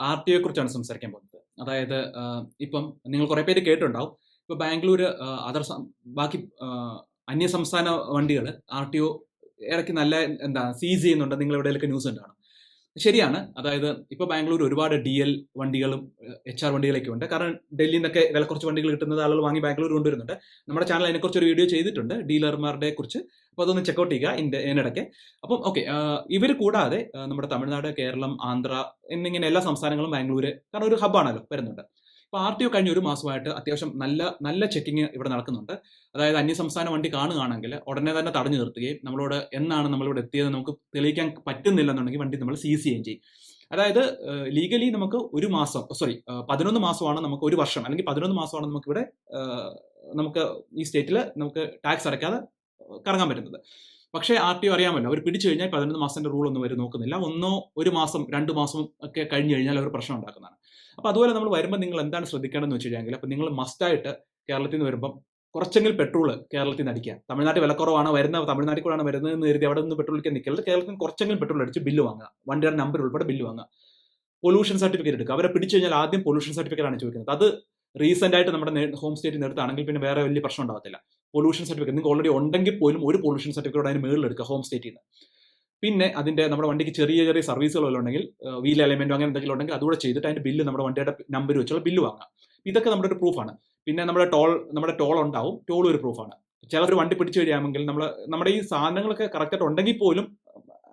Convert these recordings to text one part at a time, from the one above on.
R T ഒയെ കുറിച്ചാണ് സംസാരിക്കാൻ പോകുന്നത്. അതായത് ഇപ്പം നിങ്ങൾ കുറേ പേര് കേട്ടിട്ടുണ്ടാവും. ഇപ്പോൾ ബാംഗ്ലൂർ ബാക്കി അന്യ സംസ്ഥാന വണ്ടികൾ ആർ ടി ഒ ഇടയ്ക്ക് നല്ല സീസ് ചെയ്യുന്നുണ്ട്. നിങ്ങൾ എവിടെയൊക്കെ ന്യൂസ് ഉണ്ടാണ്. ശരിയാണ്. അതായത് ഇപ്പോൾ ബാംഗ്ലൂർ ഒരുപാട് ഡി എൽ വണ്ടികളും HR വണ്ടികളൊക്കെ ഉണ്ട്. കാരണം ഡൽഹിയിൽ നിന്നൊക്കെ വില കുറച്ച് വണ്ടികൾ കിട്ടുന്നത് ആളുകൾ വാങ്ങി ബാംഗ്ലൂർ കൊണ്ടുവരുന്നുണ്ട്. നമ്മുടെ ചാനൽ അതിനെക്കുറിച്ച് ഒരു വീഡിയോ ചെയ്തിട്ടുണ്ട്, ഡീലർമാരുടെ കുറിച്ച്. അപ്പോൾ അതൊന്ന് ചെക്കൗട്ട് ചെയ്യുക ഇതിനിടയ്ക്ക്. അപ്പം ഓക്കെ, ഇവർ കൂടാതെ നമ്മുടെ തമിഴ്നാട്, കേരളം, ആന്ധ്ര എന്നിങ്ങനെ എല്ലാ സംസ്ഥാനങ്ങളും ബാംഗ്ലൂർ കാരണം ഒരു ഹബ്ബാണല്ലോ വരുന്നുണ്ട്. അപ്പോൾ ആർ ടി ഒ കഴിഞ്ഞ ഒരു മാസമായിട്ട് അത്യാവശ്യം നല്ല ചെക്കിങ് ഇവിടെ നടക്കുന്നുണ്ട്. അതായത് അന്യസംസ്ഥാന വണ്ടി കാണുകയാണെങ്കിൽ ഉടനെ തന്നെ തടഞ്ഞു നിർത്തുകയും നമ്മളോട് എന്നാണ് നമ്മളിവിടെ എത്തിയത് നമുക്ക് തെളിയിക്കാൻ പറ്റുന്നില്ലെന്നുണ്ടെങ്കിൽ വണ്ടി നമ്മൾ സീസ് ചെയ്യുകയും ചെയ്യും. അതായത് ലീഗലി നമുക്ക് 11 മാസമാണ് നമുക്ക് ഒരു വർഷം, അല്ലെങ്കിൽ 11 മാസമാണ് നമുക്കിവിടെ നമുക്ക് ഈ സ്റ്റേറ്റിൽ നമുക്ക് ടാക്സ് അടയ്ക്കാതെ കറങ്ങാൻ പറ്റുന്നത്. പക്ഷേ ആർ ടി ഒ അറിയാമല്ലോ, അവർ പിടിച്ചു കഴിഞ്ഞാൽ 11 മാസത്തിന്റെ റൂൾ ഒന്നും അവർ നോക്കുന്നില്ല. ഒരു മാസം 2 മാസം ഒക്കെ കഴിഞ്ഞു കഴിഞ്ഞാൽ അവർ പ്രശ്നം ഉണ്ടാക്കുന്നതാണ്. അപ്പോൾ അതുപോലെ നമ്മൾ വരുമ്പോൾ നിങ്ങൾ എന്താണ് ശ്രദ്ധിക്കേണ്ടതെന്ന് വെച്ച് കഴിഞ്ഞാൽ, അപ്പോൾ നിങ്ങൾ മസ്റ്റായിട്ട് കേരളത്തിൽ നിന്ന് വരുമ്പം കുറച്ചെങ്കിലും പെട്രോൾ കേരളത്തിൽ നിന്ന് അടിക്കുക. തമിഴ്നാട്ടിൽ വിലക്കുറവാണ് തമിഴ്നാട്ടിൽ കൂടാണ് വരുന്നതെന്ന് കരുതി അവിടെ നിന്ന് പെട്രോൾ അടിക്കാൻ നിൽക്കരുത്. കേരളത്തിൽ കുറച്ചെങ്കിലും പെട്രോൾ അടിച്ച് ബില്ല് വാങ്ങുക. വണ്ടിയുടെ നമ്പർ ഉൾപ്പെടെ ബില്ല് വാങ്ങുക. പൊല്യൂഷൻ സർട്ടിഫിക്കറ്റ് എടുക്കുക. അവരെ പിടിച്ചു കഴിഞ്ഞാൽ ആദ്യം പൊല്യൂഷൻ സർട്ടിഫിക്കറ്റ് ആണ് ചോദിക്കുന്നത്. അത് റീസെന്റ് ആയിട്ട് നമ്മുടെ ഹോം സ്റ്റേറ്റിൽ എടുത്താണെങ്കിൽ പിന്നെ വേറെ വലിയ പ്രശ്നം ഉണ്ടാകത്തില്ല. പൊല്യൂഷൻ സർട്ടിഫിക്കറ്റ് നിങ്ങൾക്ക് ഓൾറെഡി ഉണ്ടെങ്കിൽ പോലും ഒരു പൊല്യൂഷൻ സർട്ടിഫിക്കറ്റ് അതിന് മുകളിൽ എടുക്കുക ഹോം സ്റ്റേറ്റിൽ നിന്ന്. പിന്നെ അതിന്റെ നമ്മുടെ വണ്ടിക്ക് ചെറിയ സർവീസുകൾ ഉണ്ടെങ്കിൽ, വീൽ എലമെന്റോ അങ്ങനെ എന്തെങ്കിലും ഉണ്ടെങ്കിൽ അതുകൂടെ ചെയ്തിട്ട് അതിന്റെ ബില്ല് നമ്മുടെ വണ്ടിയുടെ നമ്പർ വെച്ചുള്ള ബില്ല് വാങ്ങാം. ഇതൊക്കെ നമ്മുടെ ഒരു പ്രൂഫാണ്. പിന്നെ നമ്മുടെ ടോൾ ഉണ്ടാവും, ടോൾ ഒരു പ്രൂഫാണ്. ചിലർ വണ്ടി പിടിച്ചു കഴിയാമെങ്കിൽ നമ്മുടെ ഈ സാധനങ്ങളൊക്കെ കറക്റ്റായിട്ട് ഉണ്ടെങ്കിൽ പോലും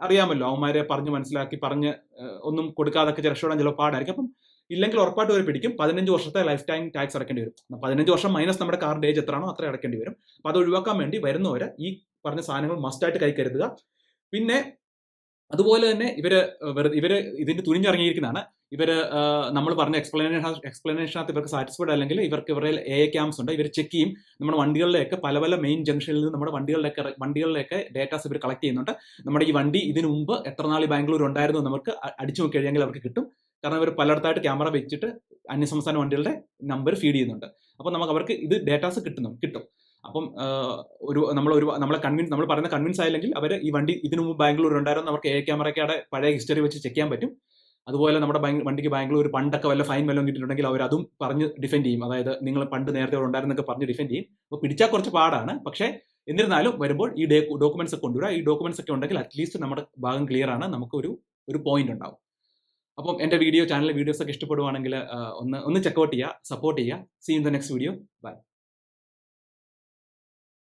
അറിയാമല്ലോ, അവന്മാരെ പറഞ്ഞ് മനസ്സിലാക്കി പറഞ്ഞ് ഒന്നും കൊടുക്കാതൊക്കെ രക്ഷപ്പെടാൻ ചിലപ്പോൾ പാടായിരിക്കും. അപ്പം ഇല്ലെങ്കിൽ ഉറപ്പായിട്ട് അവർ പിടിക്കും. 15 വർഷത്തെ ലൈഫ് ടൈം ടാക്സ് അടക്കേണ്ടി വരും. 15 വർഷം മൈനസ് നമ്മുടെ കാറിന്റെ ഏജ് എത്രയാണോ അത്ര അടക്കേണ്ടി വരും. അപ്പോൾ അത് ഒഴിവാക്കാൻ വേണ്ടി വരുന്നവരെ ഈ പറഞ്ഞ സാധനങ്ങൾ മസ്റ്റായിട്ട് കൈ കരുതുക. പിന്നെ അതുപോലെ തന്നെ ഇവര് ഇതിന് തുനിഞ്ഞിറങ്ങിയിരിക്കുന്നതാണ്. നമ്മൾ പറഞ്ഞ എക്സ്പ്ലനേഷനകത്ത് ഇവർക്ക് സാറ്റിസ്ഫൈഡ് അല്ലെങ്കിൽ ഇവരുടെ AI ക്യാംസ് ഉണ്ട്. ഇവർ ചെക്ക് ചെയ്യും. നമ്മുടെ വണ്ടികളിലേക്ക് പല മെയിൻ ജംഗ്ഷനിൽ നിന്ന് നമ്മുടെ വണ്ടികളിലേക്ക് ഡേറ്റാസ് ഇവർ കളക്ട് ചെയ്യുന്നുണ്ട്. നമ്മുടെ ഈ വണ്ടി ഇതിനു മുമ്പ് എത്ര നാൾ ബാംഗ്ലൂർ ഉണ്ടായിരുന്നു നമുക്ക് അടിച്ചു നോക്കി കഴിഞ്ഞാൽ അവർക്ക് കിട്ടും. കാരണം അവർ പലയിടത്തായിട്ട് ക്യാമറ വെച്ചിട്ട് അന്യസംസ്ഥാന വണ്ടികളുടെ നമ്പർ ഫീഡ് ചെയ്യുന്നുണ്ട്. അപ്പോൾ അവർക്ക് ഇത് ഡേറ്റാസ് കിട്ടും. അപ്പം നമ്മൾ പറയുന്ന കൺവിൻസ് ആയില്ലെങ്കിൽ അവർ ഈ വണ്ടി ഇതിനു മുമ്പ് ബാംഗ്ലൂർ ഉണ്ടായിരുന്നു അവർക്ക് AI ക്യാമറയ്ക്കാടെ പഴയ ഹിസ്റ്ററി വെച്ച് ചെക്ക് ചെയ്യാൻ പറ്റും. അതുപോലെ നമ്മുടെ വണ്ടിക്ക് ബാംഗ്ലൂർ പണ്ടൊക്കെ വല്ല ഫൈൻ വല്ലതും കിട്ടിയിട്ടുണ്ടെങ്കിൽ അവർ അതും പറഞ്ഞ് ഡിഫെൻഡ് ചെയ്യും. അതായത് നിങ്ങൾ പണ്ട് നേരത്തെ ഉണ്ടായിരുന്നൊക്കെ പറഞ്ഞ് ഡിഫെൻഡ് ചെയ്യും. അപ്പോൾ പിടിച്ചാൽ കുറച്ച് പാടാണ്. പക്ഷേ എന്നിരുന്നാലും വരുമ്പോൾ ഈ ഡോക്യുമെന്റ്സ് ഒക്കെ കൊണ്ടുവരിക. ഈ ഡോക്യുമെന്റ്സ് ഒക്കെ ഉണ്ടെങ്കിൽ അറ്റ്ലീസ്റ്റ് നമ്മുടെ ഭാഗം ക്ലിയർ ആണ്, നമുക്ക് ഒരു പോയിന്റ് ഉണ്ടാവും. അപ്പം എൻ്റെ ചാനലിലെ വീഡിയോസ് ഒക്കെ ഇഷ്ടപ്പെടുവാണെങ്കിൽ ഒന്ന് ചെക്കൗട്ട് ചെയ്യുക, സപ്പോർട്ട് ചെയ്യുക. See in the next video. By.